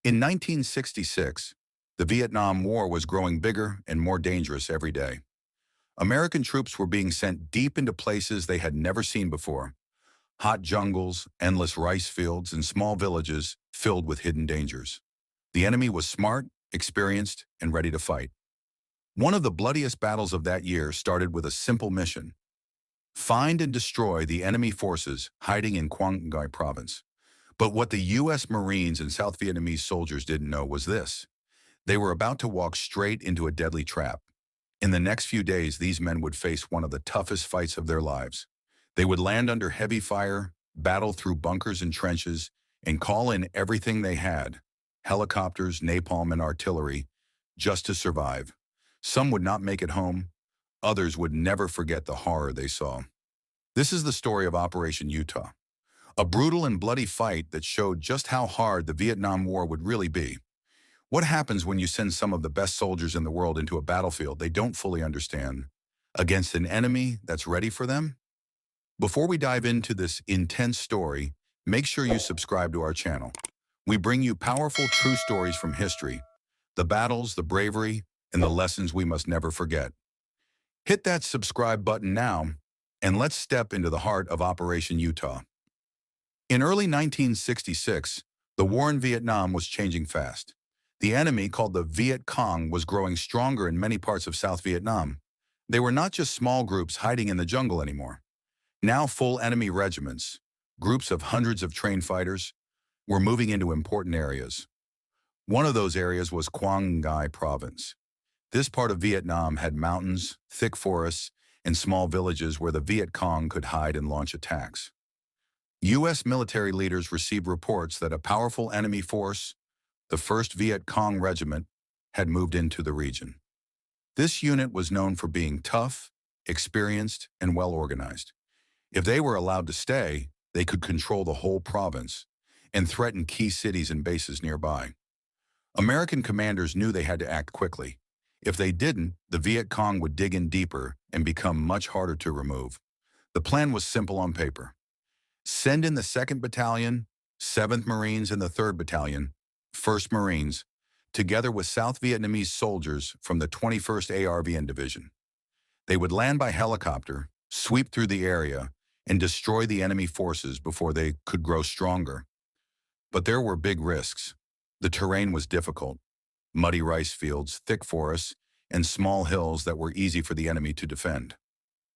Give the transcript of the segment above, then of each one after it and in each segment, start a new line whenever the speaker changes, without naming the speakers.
In 1966, the Vietnam War was growing bigger and more dangerous every day. American troops were being sent deep into places they had never seen before. Hot jungles, endless rice fields, and small villages filled with hidden dangers. The enemy was smart, experienced, and ready to fight. One of the bloodiest battles of that year started with a simple mission: find and destroy the enemy forces hiding in Quang Ngai province. But what the U.S. Marines and South Vietnamese soldiers didn't know was this: they were about to walk straight into a deadly trap. In the next few days, these men would face one of the toughest fights of their lives. They would land under heavy fire, battle through bunkers and trenches, and call in everything they had: helicopters, napalm, and artillery, just to survive. Some would not make it home. Others would never forget the horror they saw. This is the story of Operation Utah, a brutal and bloody fight that showed just how hard the Vietnam War would really be. What happens when you send some of the best soldiers in the world into a battlefield they don't fully understand, against an enemy that's ready for them? Before we dive into this intense story, make sure you subscribe to our channel. We bring you powerful, true stories from history, the battles, the bravery, and the lessons we must never forget. Hit that subscribe button now, and let's step into the heart of Operation Utah. In early 1966, the war in Vietnam was changing fast. The enemy, called the Viet Cong, was growing stronger in many parts of South Vietnam. They were not just small groups hiding in the jungle anymore. Now full enemy regiments, groups of hundreds of trained fighters, were moving into important areas. One of those areas was Quang Ngai province. This part of Vietnam had mountains, thick forests, and small villages where the Viet Cong could hide and launch attacks. U.S. military leaders received reports that a powerful enemy force, the 1st Viet Cong Regiment, had moved into the region. This unit was known for being tough, experienced, and well-organized. If they were allowed to stay, they could control the whole province and threaten key cities and bases nearby. American commanders knew they had to act quickly. If they didn't, the Viet Cong would dig in deeper and become much harder to remove. The plan was simple on paper: send in the 2nd Battalion, 7th Marines, and the 3rd Battalion, 1st Marines, together with South Vietnamese soldiers from the 21st ARVN Division. They would land by helicopter, sweep through the area, and destroy the enemy forces before they could grow stronger. But there were big risks. The terrain was difficult: muddy rice fields, thick forests, and small hills that were easy for the enemy to defend.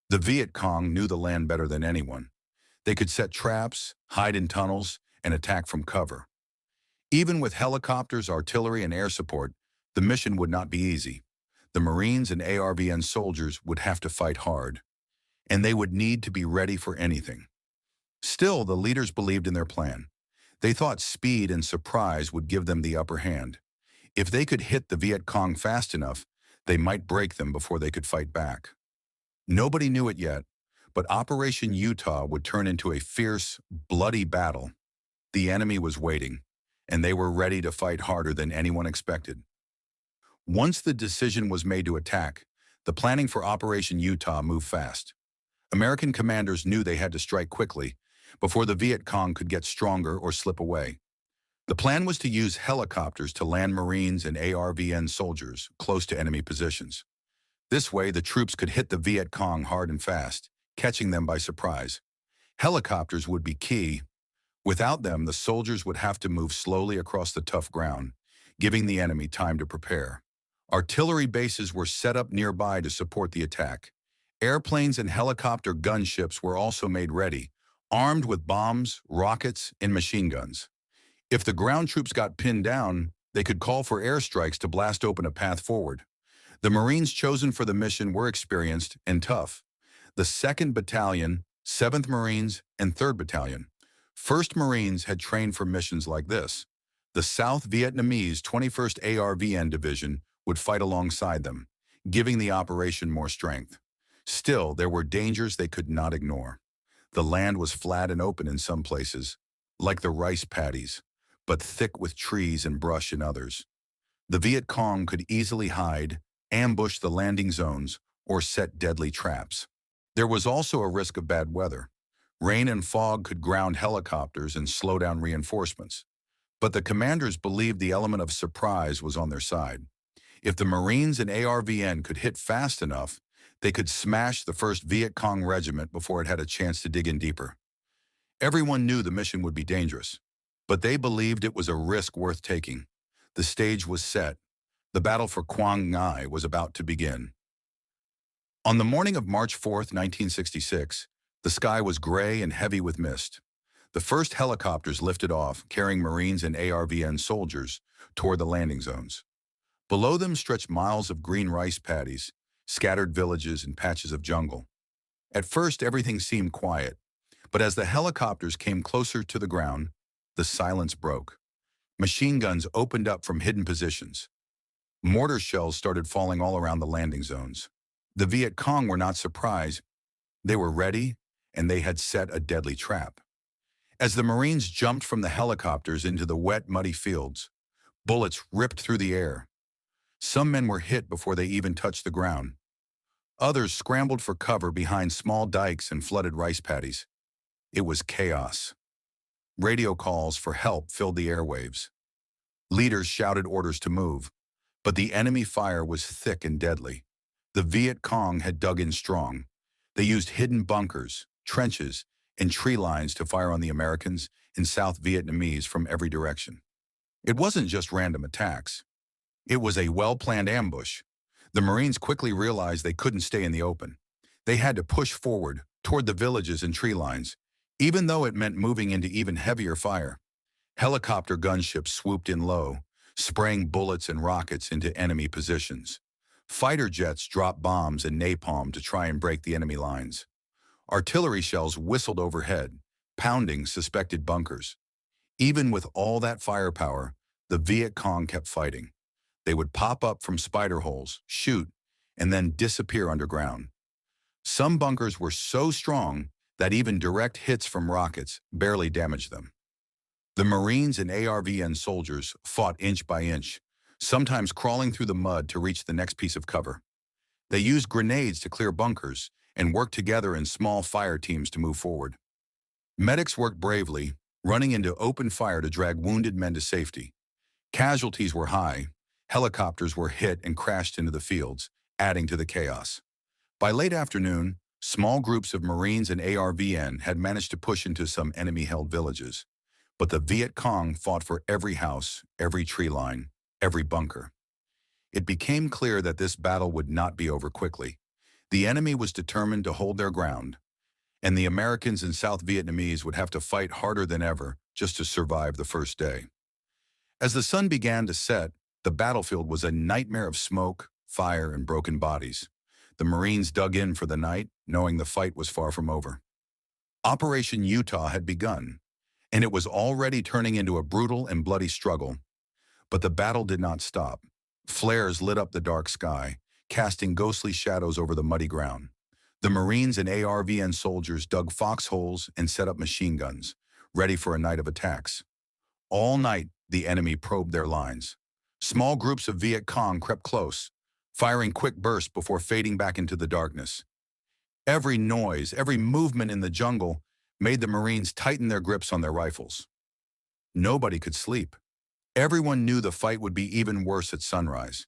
The Viet Cong knew the land better than anyone. They could set traps, hide in tunnels, and attack from cover. Even with helicopters, artillery, and air support, the mission would not be easy. The Marines and ARVN soldiers would have to fight hard, and they would need to be ready for anything. Still, the leaders believed in their plan. They thought speed and surprise would give them the upper hand. If they could hit the Viet Cong fast enough, they might break them before they could fight back. Nobody knew it yet, but Operation Utah would turn into a fierce, bloody battle. The enemy was waiting, and they were ready to fight harder than anyone expected. Once the decision was made to attack, the planning for Operation Utah moved fast. American commanders knew they had to strike quickly before the Viet Cong could get stronger or slip away. The plan was to use helicopters to land Marines and ARVN soldiers close to enemy positions. This way, the troops could hit the Viet Cong hard and fast, catching them by surprise. Helicopters would be key. Without them, the soldiers would have to move slowly across the tough ground, giving the enemy time to prepare. Artillery bases were set up nearby to support the attack. Airplanes and helicopter gunships were also made ready, armed with bombs, rockets, and machine guns. If the ground troops got pinned down, they could call for airstrikes to blast open a path forward. The Marines chosen for the mission were experienced and tough: the 2nd Battalion, 7th Marines, and 3rd Battalion. 1st Marines had trained for missions like this. The South Vietnamese 21st ARVN Division would fight alongside them, giving the operation more strength. Still, there were dangers they could not ignore. The land was flat and open in some places, like the rice paddies, but thick with trees and brush in others. The Viet Cong could easily hide, ambush the landing zones, or set deadly traps. There was also a risk of bad weather. Rain and fog could ground helicopters and slow down reinforcements. But the commanders believed the element of surprise was on their side. If the Marines and ARVN could hit fast enough, they could smash the 1st Viet Cong regiment before it had a chance to dig in deeper. Everyone knew the mission would be dangerous, but they believed it was a risk worth taking. The stage was set. The battle for Quang Ngai was about to begin. On the morning of March 4th, 1966, the sky was gray and heavy with mist. The first helicopters lifted off, carrying Marines and ARVN soldiers toward the landing zones. Below them stretched miles of green rice paddies, scattered villages, and patches of jungle. At first, everything seemed quiet, but as the helicopters came closer to the ground, the silence broke. Machine guns opened up from hidden positions. Mortar shells started falling all around the landing zones. The Viet Cong were not surprised. They were ready, and they had set a deadly trap. As the Marines jumped from the helicopters into the wet, muddy fields, bullets ripped through the air. Some men were hit before they even touched the ground. Others scrambled for cover behind small dikes and flooded rice paddies. It was chaos. Radio calls for help filled the airwaves. Leaders shouted orders to move, but the enemy fire was thick and deadly. The Viet Cong had dug in strong. They used hidden bunkers, trenches, and tree lines to fire on the Americans and South Vietnamese from every direction. It wasn't just random attacks. It was a well-planned ambush. The Marines quickly realized they couldn't stay in the open. They had to push forward toward the villages and tree lines, even though it meant moving into even heavier fire. Helicopter gunships swooped in low, spraying bullets and rockets into enemy positions. Fighter jets dropped bombs and napalm to try and break the enemy lines. Artillery shells whistled overhead, pounding suspected bunkers. Even with all that firepower, the Viet Cong kept fighting. They would pop up from spider holes, shoot, and then disappear underground. Some bunkers were so strong that even direct hits from rockets barely damaged them. The Marines and ARVN soldiers fought inch by inch, sometimes crawling through the mud to reach the next piece of cover. They used grenades to clear bunkers and worked together in small fire teams to move forward. Medics worked bravely, running into open fire to drag wounded men to safety. Casualties were high. Helicopters were hit and crashed into the fields, adding to the chaos. By late afternoon, small groups of Marines and ARVN had managed to push into some enemy-held villages. But the Viet Cong fought for every house, every tree line, every bunker. It became clear that this battle would not be over quickly. The enemy was determined to hold their ground, and the Americans and South Vietnamese would have to fight harder than ever just to survive the first day. As the sun began to set, the battlefield was a nightmare of smoke, fire, and broken bodies. The Marines dug in for the night, knowing the fight was far from over. Operation Utah had begun, and it was already turning into a brutal and bloody struggle. But the battle did not stop. Flares lit up the dark sky, casting ghostly shadows over the muddy ground. The Marines and ARVN soldiers dug foxholes and set up machine guns, ready for a night of attacks. All night, the enemy probed their lines. Small groups of Viet Cong crept close, firing quick bursts before fading back into the darkness. Every noise, every movement in the jungle made the Marines tighten their grips on their rifles. Nobody could sleep. Everyone knew the fight would be even worse at sunrise.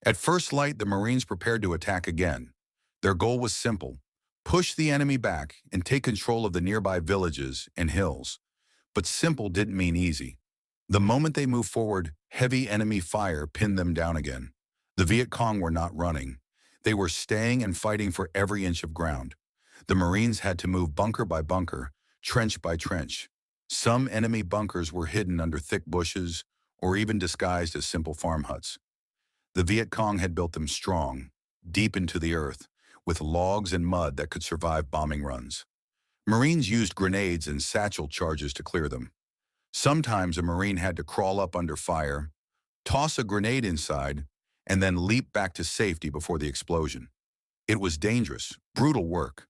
At first light, the Marines prepared to attack again. Their goal was simple: push the enemy back and take control of the nearby villages and hills. But simple didn't mean easy. The moment they moved forward, heavy enemy fire pinned them down again. The Viet Cong were not running. They were staying and fighting for every inch of ground. The Marines had to move bunker by bunker, trench by trench. Some enemy bunkers were hidden under thick bushes or even disguised as simple farm huts. The Viet Cong had built them strong, deep into the earth, with logs and mud that could survive bombing runs. Marines used grenades and satchel charges to clear them. Sometimes a Marine had to crawl up under fire, toss a grenade inside, and then leap back to safety before the explosion. It was dangerous, brutal work.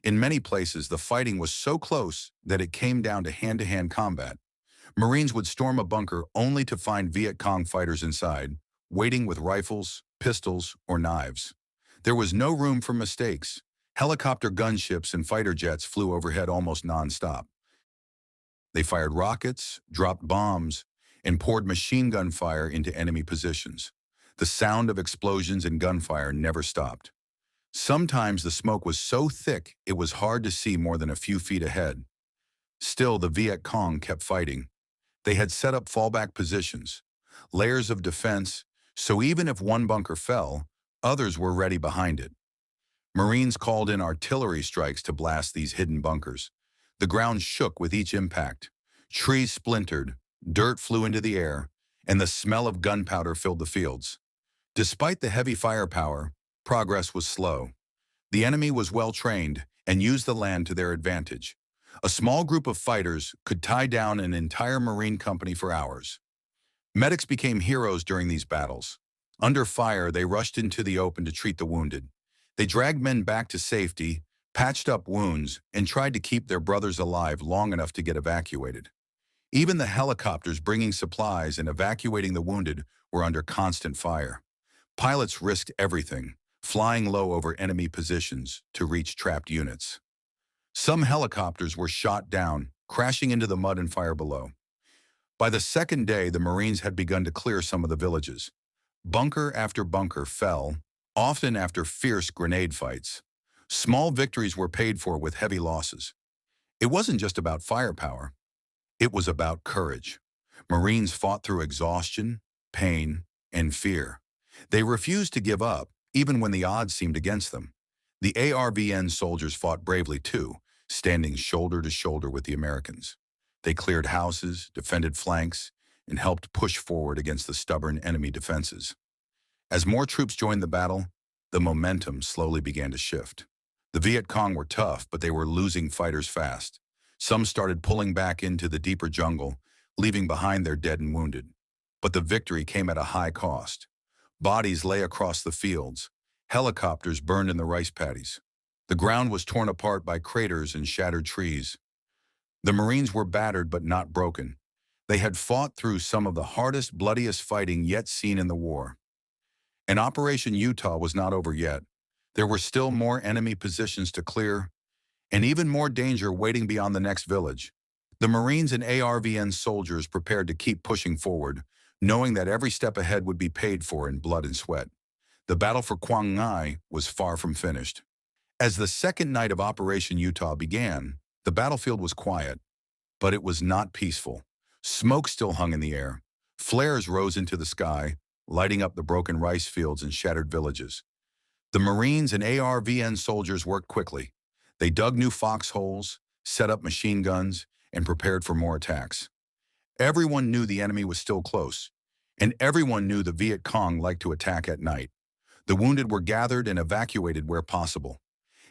In many places, the fighting was so close that it came down to hand-to-hand combat. Marines would storm a bunker only to find Viet Cong fighters inside, waiting with rifles, pistols, or knives. There was no room for mistakes. Helicopter gunships and fighter jets flew overhead almost non-stop. They fired rockets, dropped bombs, and poured machine gun fire into enemy positions. The sound of explosions and gunfire never stopped. Sometimes the smoke was so thick it was hard to see more than a few feet ahead. Still, the Viet Cong kept fighting. They had set up fallback positions, layers of defense, so even if one bunker fell, others were ready behind it. Marines called in artillery strikes to blast these hidden bunkers. The ground shook with each impact. Trees splintered, dirt flew into the air, and the smell of gunpowder filled the fields. Despite the heavy firepower, progress was slow. The enemy was well trained and used the land to their advantage. A small group of fighters could tie down an entire Marine company for hours. Medics became heroes during these battles. Under fire, they rushed into the open to treat the wounded. They dragged men back to safety, patched up wounds, and tried to keep their brothers alive long enough to get evacuated. Even the helicopters bringing supplies and evacuating the wounded were under constant fire. Pilots risked everything, flying low over enemy positions to reach trapped units. Some helicopters were shot down, crashing into the mud and fire below. By the second day, the Marines had begun to clear some of the villages. Bunker after bunker fell, often after fierce grenade fights. Small victories were paid for with heavy losses. It wasn't just about firepower. It was about courage. Marines fought through exhaustion, pain, and fear. They refused to give up, even when the odds seemed against them. The ARVN soldiers fought bravely too, standing shoulder to shoulder with the Americans. They cleared houses, defended flanks, and helped push forward against the stubborn enemy defenses. As more troops joined the battle, the momentum slowly began to shift. The Viet Cong were tough, but they were losing fighters fast. Some started pulling back into the deeper jungle, leaving behind their dead and wounded. But the victory came at a high cost. Bodies lay across the fields. Helicopters burned in the rice paddies. The ground was torn apart by craters and shattered trees. The Marines were battered but not broken. They had fought through some of the hardest, bloodiest fighting yet seen in the war. And Operation Utah was not over yet. There were still more enemy positions to clear, and even more danger waiting beyond the next village. The Marines and ARVN soldiers prepared to keep pushing forward, knowing that every step ahead would be paid for in blood and sweat. The battle for Quang Ngai was far from finished. As the second night of Operation Utah began, the battlefield was quiet, but it was not peaceful. Smoke still hung in the air. Flares rose into the sky, lighting up the broken rice fields and shattered villages. The Marines and ARVN soldiers worked quickly. They dug new foxholes, set up machine guns, and prepared for more attacks. Everyone knew the enemy was still close, and everyone knew the Viet Cong liked to attack at night. The wounded were gathered and evacuated where possible.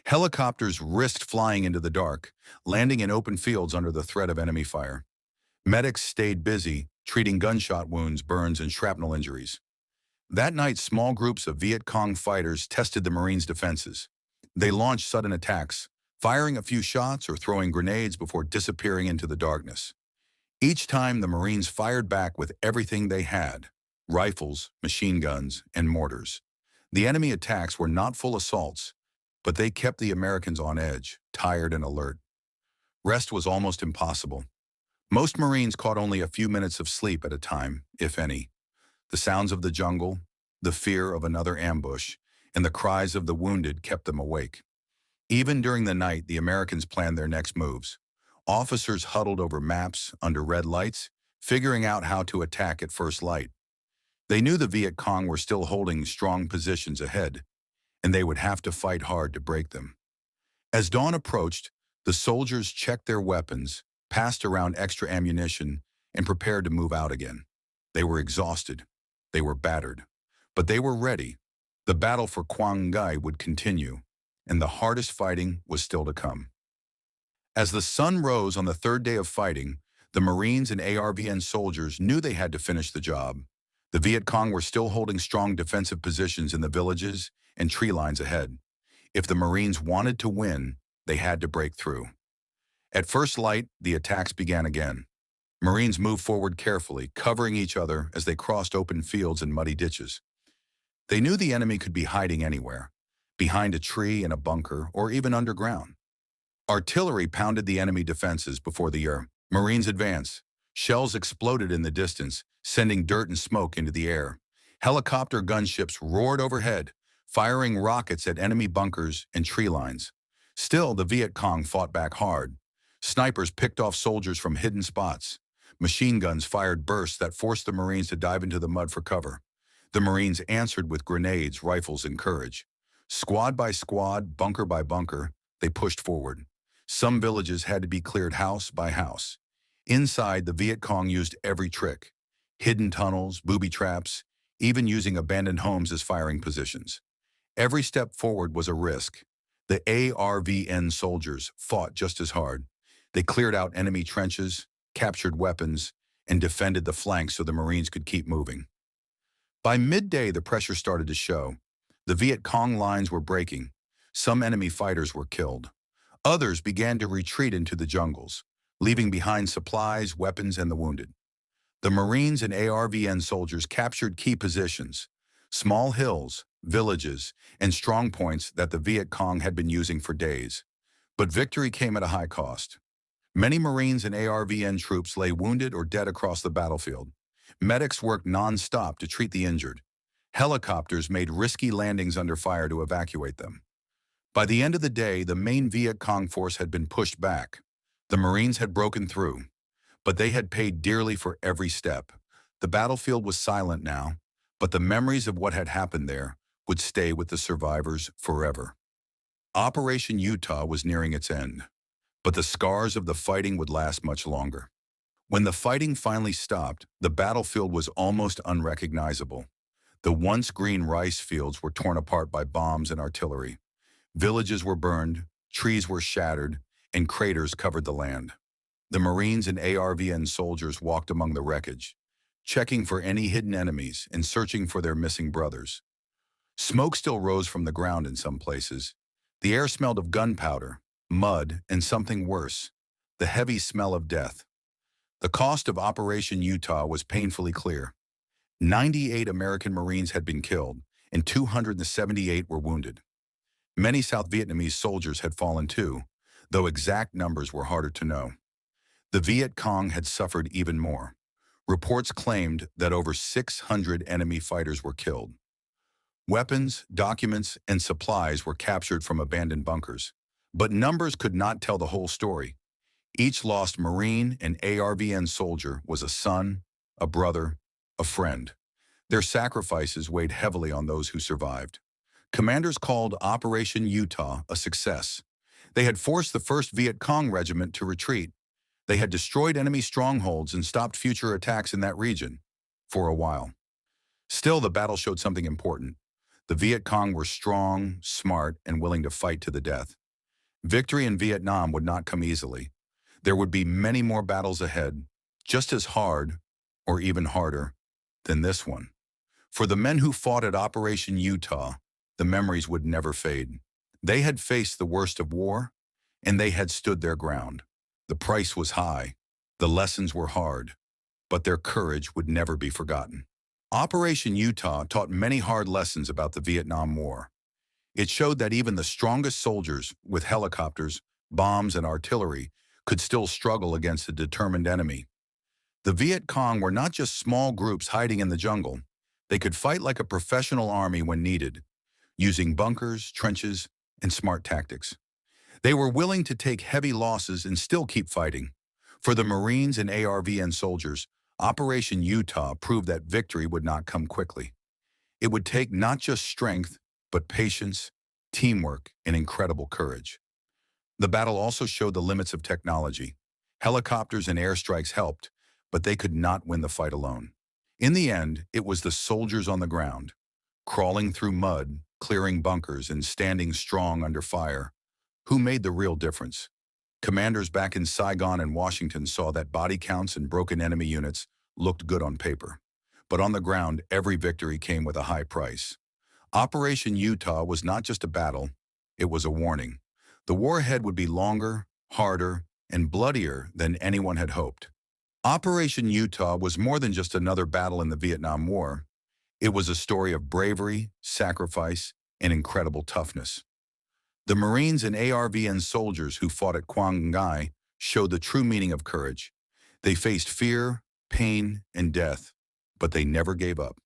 Helicopters risked flying into the dark, landing in open fields under the threat of enemy fire. Medics stayed busy, treating gunshot wounds, burns, and shrapnel injuries. That night, small groups of Viet Cong fighters tested the Marines' defenses. They launched sudden attacks, firing a few shots or throwing grenades before disappearing into the darkness. Each time, the Marines fired back with everything they had: rifles, machine guns, and mortars. The enemy attacks were not full assaults, but they kept the Americans on edge, tired and alert. Rest was almost impossible. Most Marines caught only a few minutes of sleep at a time, if any. The sounds of the jungle, the fear of another ambush, and the cries of the wounded kept them awake. Even during the night, the Americans planned their next moves. Officers huddled over maps under red lights, figuring out how to attack at first light. They knew the Viet Cong were still holding strong positions ahead, and they would have to fight hard to break them. As dawn approached, the soldiers checked their weapons, passed around extra ammunition, and prepared to move out again. They were exhausted. They were battered. But they were ready. The battle for Quang Ngai would continue, and the hardest fighting was still to come. As the sun rose on the third day of fighting, the Marines and ARVN soldiers knew they had to finish the job. The Viet Cong were still holding strong defensive positions in the villages and tree lines ahead. If the Marines wanted to win, they had to break through. At first light, the attacks began again. Marines moved forward carefully, covering each other as they crossed open fields and muddy ditches. They knew the enemy could be hiding anywhere, behind a tree, in a bunker, or even underground. Artillery pounded the enemy defenses before the Marines advanced. Shells exploded in the distance, sending dirt and smoke into the air. Helicopter gunships roared overhead, firing rockets at enemy bunkers and tree lines. Still, the Viet Cong fought back hard. Snipers picked off soldiers from hidden spots. Machine guns fired bursts that forced the Marines to dive into the mud for cover. The Marines answered with grenades, rifles, and courage. Squad by squad, bunker by bunker, they pushed forward. Some villages had to be cleared house by house. Inside, the Viet Cong used every trick. Hidden tunnels, booby traps, even using abandoned homes as firing positions. Every step forward was a risk. The ARVN soldiers fought just as hard. They cleared out enemy trenches, captured weapons, and defended the flanks so the Marines could keep moving. By midday, the pressure started to show. The Viet Cong lines were breaking. Some enemy fighters were killed. Others began to retreat into the jungles, leaving behind supplies, weapons, and the wounded. The Marines and ARVN soldiers captured key positions, small hills, villages, and strong points that the Viet Cong had been using for days. But victory came at a high cost. Many Marines and ARVN troops lay wounded or dead across the battlefield. Medics worked non-stop to treat the injured. Helicopters made risky landings under fire to evacuate them. By the end of the day, the main Viet Cong force had been pushed back. The Marines had broken through, but they had paid dearly for every step. The battlefield was silent now, but the memories of what had happened there would stay with the survivors forever. Operation Utah was nearing its end, but the scars of the fighting would last much longer. When the fighting finally stopped, the battlefield was almost unrecognizable. The once green rice fields were torn apart by bombs and artillery. Villages were burned, trees were shattered, and craters covered the land. The Marines and ARVN soldiers walked among the wreckage, checking for any hidden enemies and searching for their missing brothers. Smoke still rose from the ground in some places. The air smelled of gunpowder, mud, and something worse, the heavy smell of death. The cost of Operation Utah was painfully clear. 98 American Marines had been killed, and 278 were wounded. Many South Vietnamese soldiers had fallen too, though exact numbers were harder to know. The Viet Cong had suffered even more. Reports claimed that over 600 enemy fighters were killed. Weapons, documents, and supplies were captured from abandoned bunkers. But numbers could not tell the whole story. Each lost Marine and ARVN soldier was a son, a brother, a friend. Their sacrifices weighed heavily on those who survived. Commanders called Operation Utah a success. They had forced the 1st Viet Cong Regiment to retreat. They had destroyed enemy strongholds and stopped future attacks in that region, for a while. Still, the battle showed something important. The Viet Cong were strong, smart, and willing to fight to the death. Victory in Vietnam would not come easily. There would be many more battles ahead, just as hard, or even harder, than this one. For the men who fought at Operation Utah, the memories would never fade. They had faced the worst of war, and they had stood their ground. The price was high, the lessons were hard, but their courage would never be forgotten. Operation Utah taught many hard lessons about the Vietnam War. It showed that even the strongest soldiers, with helicopters, bombs, and artillery, could still struggle against a determined enemy. The Viet Cong were not just small groups hiding in the jungle. They could fight like a professional army when needed, using bunkers, trenches, and smart tactics. They were willing to take heavy losses and still keep fighting. For the Marines and ARVN soldiers, Operation Utah proved that victory would not come quickly. It would take not just strength, but patience, teamwork, and incredible courage. The battle also showed the limits of technology. Helicopters and airstrikes helped, but they could not win the fight alone. In the end, it was the soldiers on the ground, crawling through mud, clearing bunkers, and standing strong under fire, who made the real difference. Commanders back in Saigon and Washington saw that body counts and broken enemy units looked good on paper. But on the ground, every victory came with a high price. Operation Utah was not just a battle, it was a warning. The war ahead would be longer, harder, and bloodier than anyone had hoped. Operation Utah was more than just another battle in the Vietnam War. It was a story of bravery, sacrifice, and incredible toughness. The Marines and ARVN soldiers who fought at Quang Ngai showed the true meaning of courage. They faced fear, pain, and death, but they never gave up.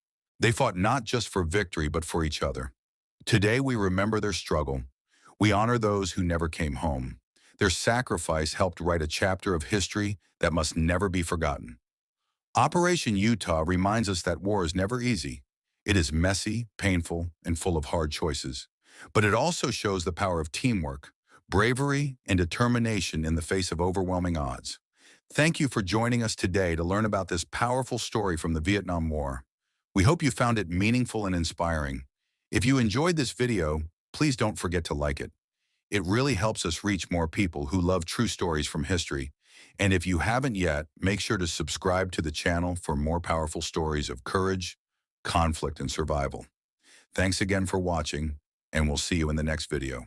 They fought not just for victory, but for each other. Today, we remember their struggle. We honor those who never came home. Their sacrifice helped write a chapter of history that must never be forgotten. Operation Utah reminds us that war is never easy. It is messy, painful, and full of hard choices. But it also shows the power of teamwork, bravery, and determination in the face of overwhelming odds. Thank you for joining us today to learn about this powerful story from the Vietnam War. We hope you found it meaningful and inspiring. If you enjoyed this video, please don't forget to like it. It really helps us reach more people who love true stories from history. And if you haven't yet, make sure to subscribe to the channel for more powerful stories of courage, conflict, and survival. Thanks again for watching, and we'll see you in the next video.